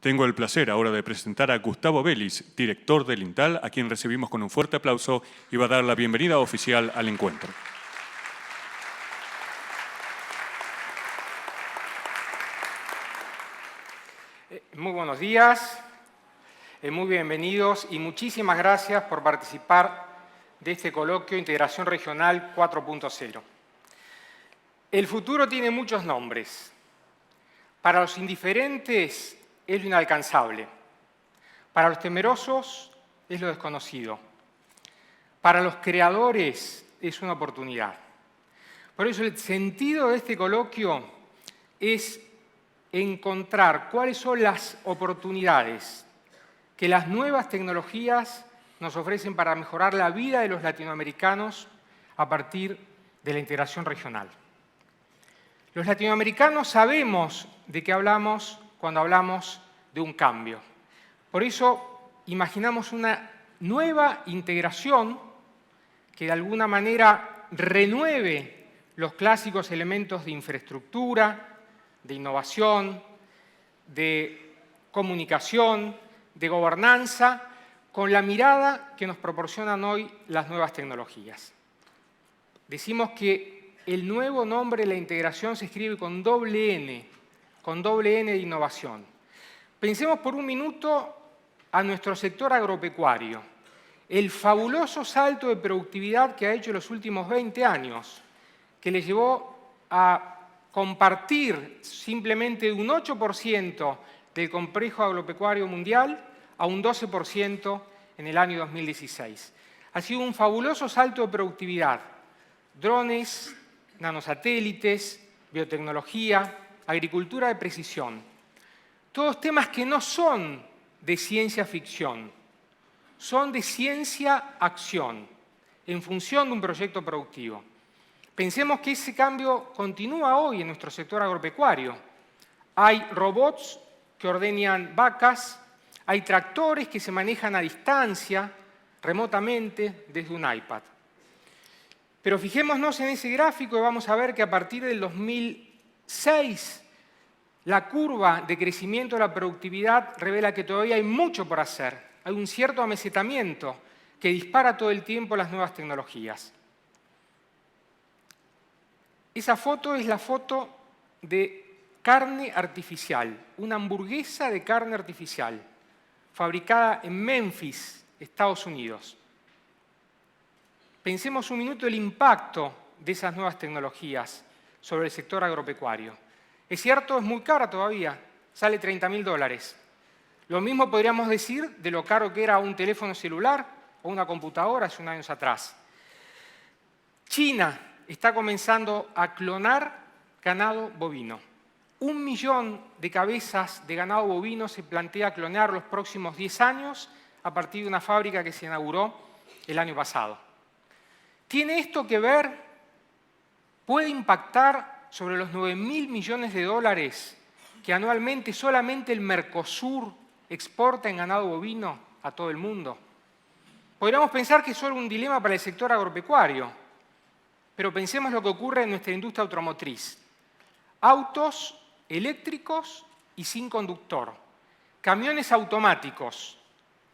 Tengo el placer ahora de presentar a Gustavo Vélez, director del INTAL, a quien recibimos con un fuerte aplauso y va a dar la bienvenida oficial al encuentro. Muy buenos días, muy bienvenidos y muchísimas gracias por participar de este coloquio Integración Regional 4.0. El futuro tiene muchos nombres. Para los indiferentes es lo inalcanzable. Para los temerosos es lo desconocido. Para los creadores es una oportunidad. Por eso el sentido de este coloquio es encontrar cuáles son las oportunidades que las nuevas tecnologías nos ofrecen para mejorar la vida de los latinoamericanos a partir de la integración regional. Los latinoamericanos sabemos de qué hablamos cuando hablamos de un cambio. Por eso imaginamos una nueva integración que de alguna manera renueve los clásicos elementos de infraestructura, de innovación, de comunicación, de gobernanza, con la mirada que nos proporcionan hoy las nuevas tecnologías. Decimos que el nuevo nombre de la integración se escribe con doble N de innovación. Pensemos por un minuto a nuestro sector agropecuario, el fabuloso salto de productividad que ha hecho en los últimos 20 años, que le llevó a compartir simplemente un 8% del complejo agropecuario mundial a un 12% en el año 2016. Ha sido un fabuloso salto de productividad. Drones, nanosatélites, biotecnología, agricultura de precisión. Todos temas que no son de ciencia ficción, son de ciencia-acción, en función de un proyecto productivo. Pensemos que ese cambio continúa hoy en nuestro sector agropecuario. Hay robots que ordeñan vacas, hay tractores que se manejan a distancia, remotamente, desde un iPad. Pero fijémonos en ese gráfico y vamos a ver que a partir del 2006 la curva de crecimiento de la productividad revela que todavía hay mucho por hacer. Hay un cierto amesetamiento que dispara todo el tiempo las nuevas tecnologías. Esa foto es la foto de carne artificial, una hamburguesa de carne artificial, fabricada en Memphis, Estados Unidos. Pensemos un minuto el impacto de esas nuevas tecnologías sobre el sector agropecuario. Es cierto, es muy cara todavía, sale $30.000. Lo mismo podríamos decir de lo caro que era un teléfono celular o una computadora hace unos años atrás. China está comenzando a clonar ganado bovino. 1 millón de cabezas de ganado bovino se plantea clonar los próximos 10 años a partir de una fábrica que se inauguró el año pasado. ¿Tiene esto que ver? ¿Puede impactar sobre los 9.000 millones de dólares que anualmente solamente el Mercosur exporta en ganado bovino a todo el mundo? Podríamos pensar que es solo un dilema para el sector agropecuario, pero pensemos lo que ocurre en nuestra industria automotriz. Autos eléctricos y sin conductor, camiones automáticos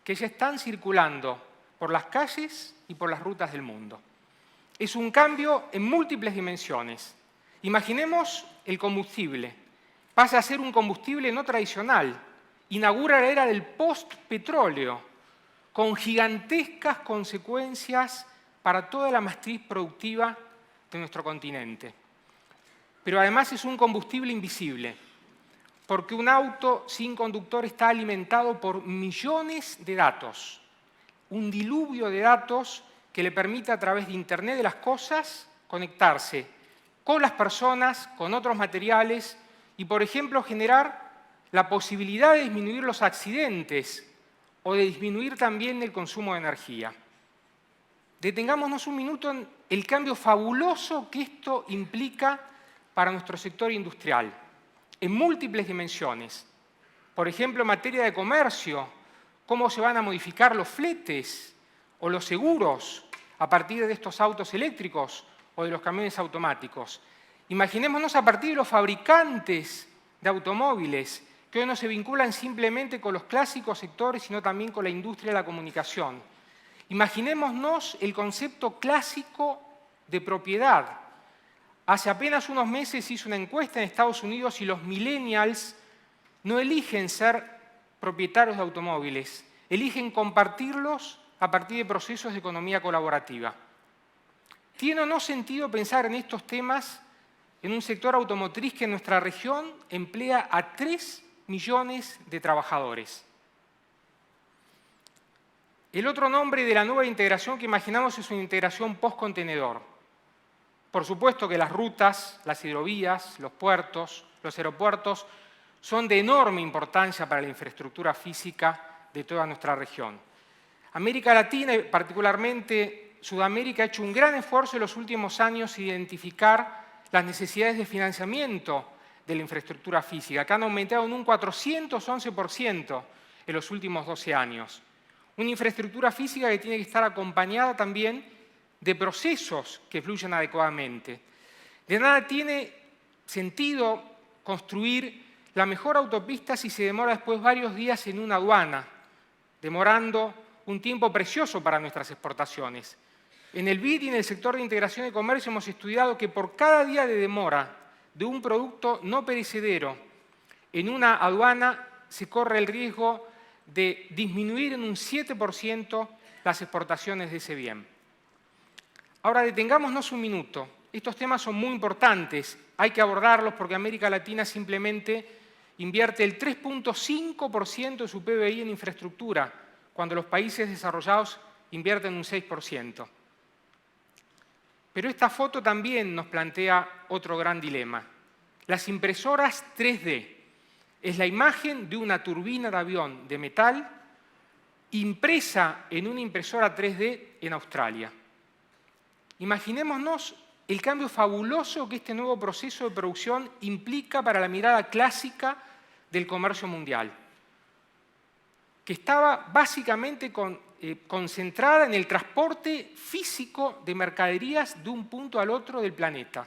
que ya están circulando por las calles y por las rutas del mundo. Es un cambio en múltiples dimensiones. Imaginemos el combustible. Pasa a ser un combustible no tradicional. Inaugura la era del post-petróleo, con gigantescas consecuencias para toda la matriz productiva de nuestro continente. Pero además es un combustible invisible, porque un auto sin conductor está alimentado por millones de datos, un diluvio de datos que le permite a través de Internet de las cosas conectarse con las personas, con otros materiales y, por ejemplo, generar la posibilidad de disminuir los accidentes o de disminuir también el consumo de energía. Detengámonos un minuto en el cambio fabuloso que esto implica para nuestro sector industrial, en múltiples dimensiones. Por ejemplo, en materia de comercio, cómo se van a modificar los fletes o los seguros a partir de estos autos eléctricos o de los camiones automáticos. Imaginémonos a partir de los fabricantes de automóviles que hoy no se vinculan simplemente con los clásicos sectores, sino también con la industria de la comunicación. Imaginémonos el concepto clásico de propiedad. Hace apenas unos meses se hizo una encuesta en Estados Unidos y los millennials no eligen ser propietarios de automóviles, eligen compartirlos a partir de procesos de economía colaborativa. ¿Tiene o no sentido pensar en estos temas en un sector automotriz que en nuestra región emplea a 3 millones de trabajadores? El otro nombre de la nueva integración que imaginamos es una integración post-contenedor. Por supuesto que las rutas, las hidrovías, los puertos, los aeropuertos son de enorme importancia para la infraestructura física de toda nuestra región. América Latina, y particularmente Sudamérica, ha hecho un gran esfuerzo en los últimos años en identificar las necesidades de financiamiento de la infraestructura física, que han aumentado en un 411% en los últimos 12 años. Una infraestructura física que tiene que estar acompañada también de procesos que fluyan adecuadamente. De nada tiene sentido construir la mejor autopista si se demora después varios días en una aduana, demorando un tiempo precioso para nuestras exportaciones. En el BID y en el sector de integración de comercio hemos estudiado que por cada día de demora de un producto no perecedero en una aduana se corre el riesgo de disminuir en un 7% las exportaciones de ese bien. Ahora detengámonos un minuto. Estos temas son muy importantes, hay que abordarlos porque América Latina simplemente invierte el 3.5% de su PBI en infraestructura, cuando los países desarrollados invierten un 6%. Pero esta foto también nos plantea otro gran dilema. Las impresoras 3D es la imagen de una turbina de avión de metal impresa en una impresora 3D en Australia. Imaginémonos el cambio fabuloso que este nuevo proceso de producción implica para la mirada clásica del comercio mundial, que estaba básicamente concentrada en el transporte físico de mercaderías de un punto al otro del planeta.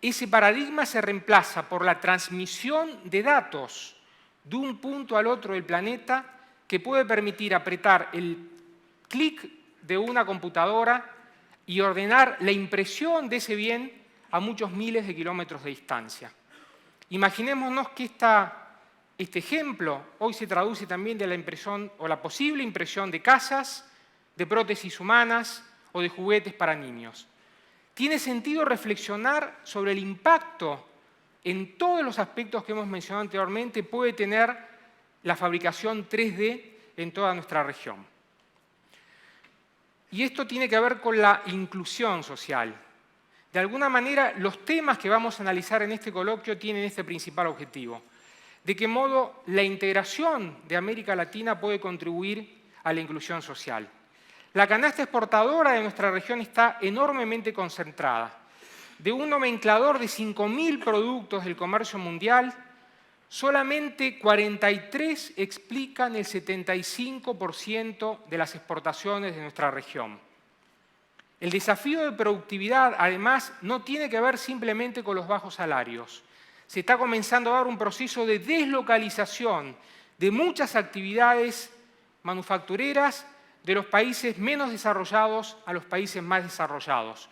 Ese paradigma se reemplaza por la transmisión de datos de un punto al otro del planeta que puede permitir apretar el clic de una computadora y ordenar la impresión de ese bien a muchos miles de kilómetros de distancia. Imaginémonos que este ejemplo hoy se traduce también de la impresión o la posible impresión de casas, de prótesis humanas o de juguetes para niños. Tiene sentido reflexionar sobre el impacto en todos los aspectos que hemos mencionado anteriormente puede tener la fabricación 3D en toda nuestra región. Y esto tiene que ver con la inclusión social. De alguna manera, los temas que vamos a analizar en este coloquio tienen este principal objetivo. ¿De qué modo la integración de América Latina puede contribuir a la inclusión social? La canasta exportadora de nuestra región está enormemente concentrada. De un nomenclador de 5.000 productos del comercio mundial, solamente 43 explican el 75% de las exportaciones de nuestra región. El desafío de productividad, además, no tiene que ver simplemente con los bajos salarios. Se está comenzando a dar un proceso de deslocalización de muchas actividades manufactureras de los países menos desarrollados a los países más desarrollados.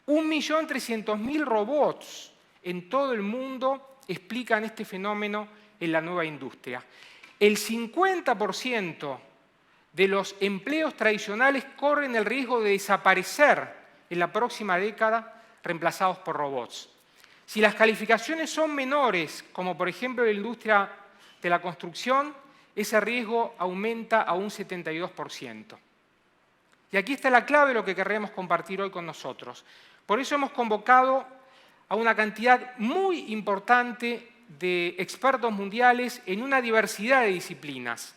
1.300.000 robots en todo el mundo explican este fenómeno en la nueva industria. El 50% de los empleos tradicionales corren el riesgo de desaparecer en la próxima década, reemplazados por robots. Si las calificaciones son menores, como por ejemplo en la industria de la construcción, ese riesgo aumenta a un 72%. Y aquí está la clave de lo que queremos compartir hoy con nosotros. Por eso hemos convocado a una cantidad muy importante de expertos mundiales en una diversidad de disciplinas.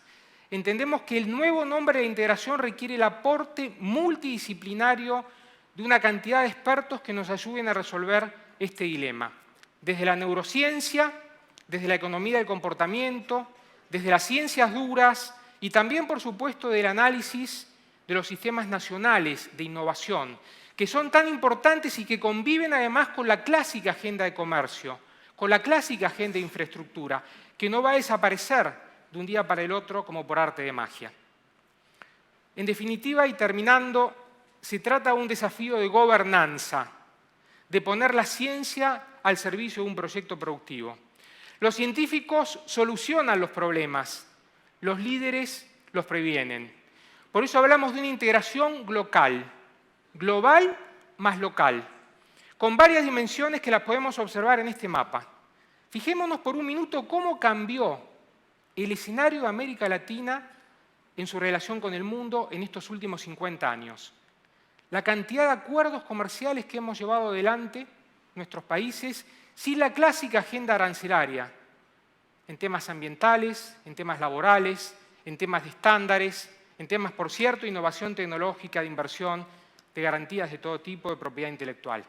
Entendemos que el nuevo nombre de integración requiere el aporte multidisciplinario de una cantidad de expertos que nos ayuden a resolver este dilema. Desde la neurociencia, desde la economía del comportamiento, desde las ciencias duras y también, por supuesto, del análisis de los sistemas nacionales de innovación, que son tan importantes y que conviven además con la clásica agenda de comercio, con la clásica agenda de infraestructura, que no va a desaparecer de un día para el otro como por arte de magia. En definitiva, y terminando, se trata de un desafío de gobernanza, de poner la ciencia al servicio de un proyecto productivo. Los científicos solucionan los problemas, los líderes los previenen. Por eso hablamos de una integración global más local, con varias dimensiones que las podemos observar en este mapa. Fijémonos por un minuto cómo cambió el escenario de América Latina en su relación con el mundo en estos últimos 50 años. La cantidad de acuerdos comerciales que hemos llevado adelante nuestros países sin la clásica agenda arancelaria, en temas ambientales, en temas laborales, en temas de estándares, en temas, por cierto, de innovación tecnológica, de inversión, de garantías de todo tipo de propiedad intelectual.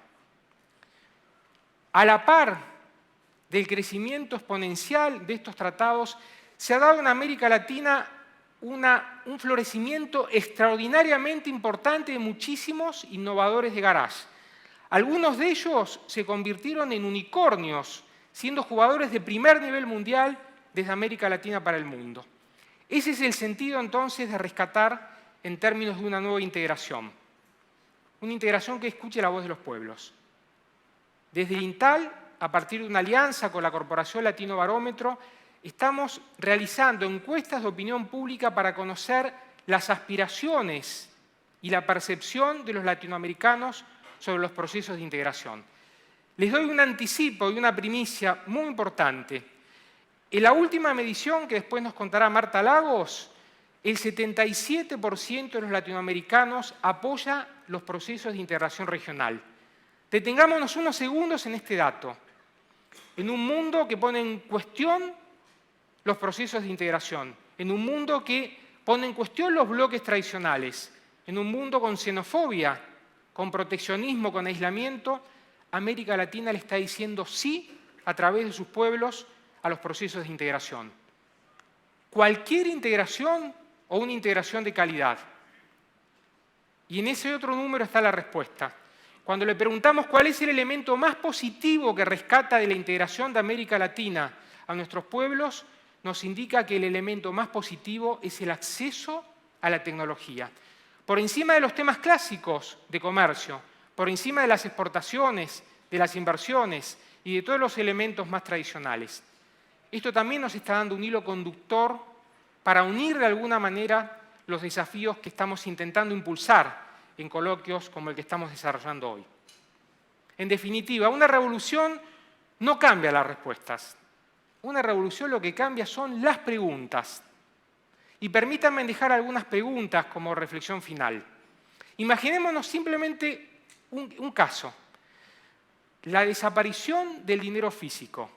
A la par del crecimiento exponencial de estos tratados, se ha dado en América Latina un florecimiento extraordinariamente importante de muchísimos innovadores de garage. Algunos de ellos se convirtieron en unicornios, siendo jugadores de primer nivel mundial desde América Latina para el mundo. Ese es el sentido entonces de rescatar en términos de una nueva integración. Una integración que escuche la voz de los pueblos. Desde el INTAL, a partir de una alianza con la Corporación Latino Barómetro, estamos realizando encuestas de opinión pública para conocer las aspiraciones y la percepción de los latinoamericanos sobre los procesos de integración. Les doy un anticipo y una primicia muy importante. En la última medición, que después nos contará Marta Lagos, el 77% de los latinoamericanos apoya los procesos de integración regional. Detengámonos unos segundos en este dato. En un mundo que pone en cuestión los procesos de integración, en un mundo que pone en cuestión los bloques tradicionales, en un mundo con xenofobia, con proteccionismo, con aislamiento, América Latina le está diciendo sí a través de sus pueblos a los procesos de integración. Cualquier integración o una integración de calidad. Y en ese otro número está la respuesta. Cuando le preguntamos cuál es el elemento más positivo que rescata de la integración de América Latina a nuestros pueblos, nos indica que el elemento más positivo es el acceso a la tecnología. Por encima de los temas clásicos de comercio, por encima de las exportaciones, de las inversiones y de todos los elementos más tradicionales. Esto también nos está dando un hilo conductor para unir de alguna manera los desafíos que estamos intentando impulsar en coloquios como el que estamos desarrollando hoy. En definitiva, una revolución no cambia las respuestas. Una revolución lo que cambia son las preguntas. Y permítanme dejar algunas preguntas como reflexión final. Imaginémonos simplemente un caso. La desaparición del dinero físico.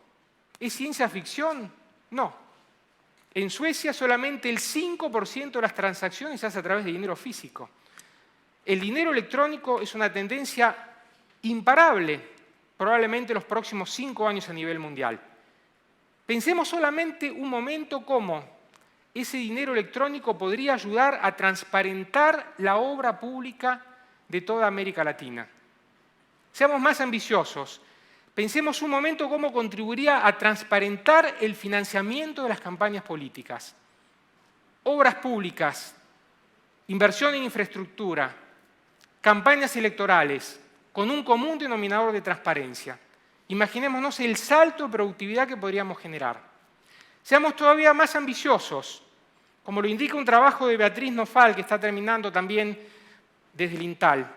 ¿Es ciencia ficción? No. En Suecia solamente el 5% de las transacciones se hace a través de dinero físico. El dinero electrónico es una tendencia imparable, probablemente los próximos 5 años a nivel mundial. Pensemos solamente un momento cómo ese dinero electrónico podría ayudar a transparentar la obra pública de toda América Latina. Seamos más ambiciosos. Pensemos un momento cómo contribuiría a transparentar el financiamiento de las campañas políticas. Obras públicas, inversión en infraestructura, campañas electorales, con un común denominador de transparencia. Imaginémonos el salto de productividad que podríamos generar. Seamos todavía más ambiciosos, como lo indica un trabajo de Beatriz Nofal, que está terminando también desde el INTAL.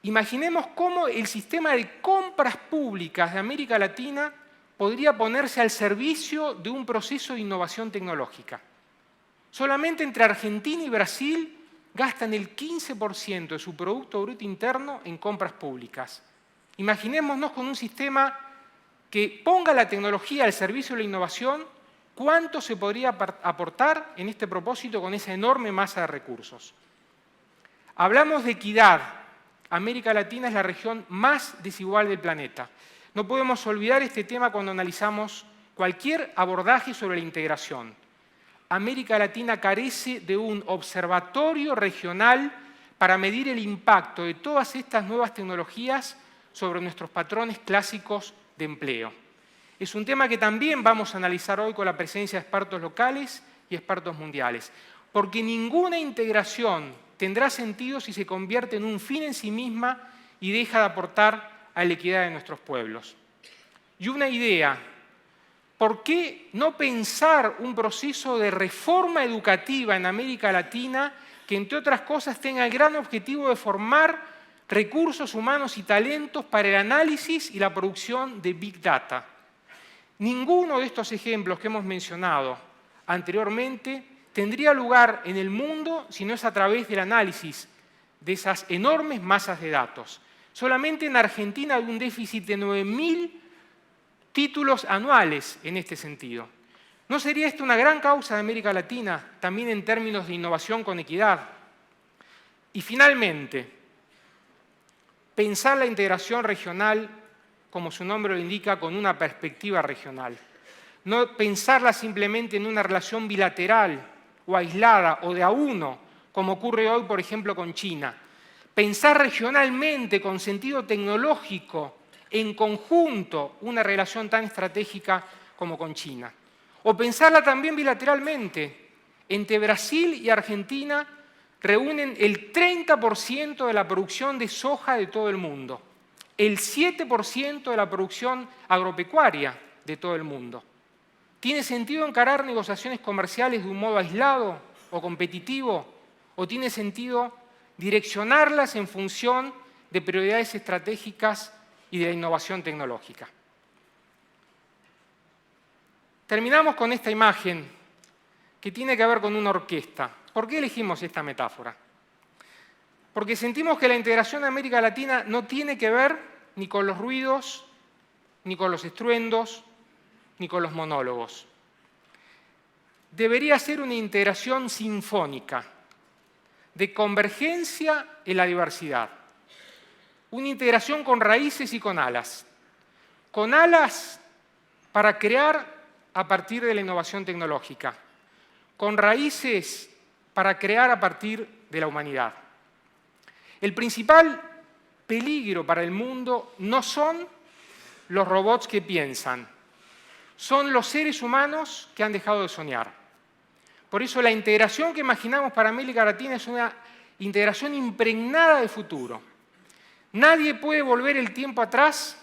Imaginemos cómo el sistema de compras públicas de América Latina podría ponerse al servicio de un proceso de innovación tecnológica. Solamente entre Argentina y Brasil gastan el 15% de su Producto Bruto Interno en compras públicas. Imaginémonos con un sistema que ponga la tecnología al servicio de la innovación, cuánto se podría aportar en este propósito con esa enorme masa de recursos. Hablamos de equidad. América Latina es la región más desigual del planeta. No podemos olvidar este tema cuando analizamos cualquier abordaje sobre la integración. América Latina carece de un observatorio regional para medir el impacto de todas estas nuevas tecnologías sobre nuestros patrones clásicos de empleo. Es un tema que también vamos a analizar hoy con la presencia de expertos locales y expertos mundiales, porque ninguna integración tendrá sentido si se convierte en un fin en sí misma y deja de aportar a la equidad de nuestros pueblos. Y una idea: ¿por qué no pensar un proceso de reforma educativa en América Latina que, entre otras cosas, tenga el gran objetivo de formar recursos humanos y talentos para el análisis y la producción de Big Data? Ninguno de estos ejemplos que hemos mencionado anteriormente tendría lugar en el mundo si no es a través del análisis de esas enormes masas de datos. Solamente en Argentina hay un déficit de 9.000 títulos anuales en este sentido. ¿No sería esto una gran causa de América Latina, también en términos de innovación con equidad? Y finalmente, pensar la integración regional, como su nombre lo indica, con una perspectiva regional. No pensarla simplemente en una relación bilateral o aislada o de a uno, como ocurre hoy, por ejemplo, con China. Pensar regionalmente, con sentido tecnológico, en conjunto, una relación tan estratégica como con China. O pensarla también bilateralmente. Entre Brasil y Argentina reúnen el 30% de la producción de soja de todo el mundo, el 7% de la producción agropecuaria de todo el mundo. ¿Tiene sentido encarar negociaciones comerciales de un modo aislado o competitivo? ¿O tiene sentido direccionarlas en función de prioridades estratégicas y de la innovación tecnológica? Terminamos con esta imagen que tiene que ver con una orquesta. ¿Por qué elegimos esta metáfora? Porque sentimos que la integración de América Latina no tiene que ver ni con los ruidos, ni con los estruendos, ni con los monólogos. Debería ser una integración sinfónica, de convergencia en la diversidad. Una integración con raíces y con alas. Con alas para crear a partir de la innovación tecnológica. Con raíces para crear a partir de la humanidad. El principal peligro para el mundo no son los robots que piensan, son los seres humanos que han dejado de soñar. Por eso la integración que imaginamos para América Latina es una integración impregnada de futuro. Nadie puede volver el tiempo atrás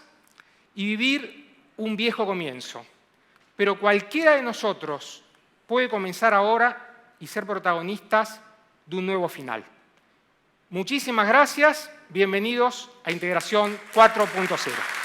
y vivir un viejo comienzo, pero cualquiera de nosotros puede comenzar ahora y ser protagonistas de un nuevo final. Muchísimas gracias, bienvenidos a Integración 4.0.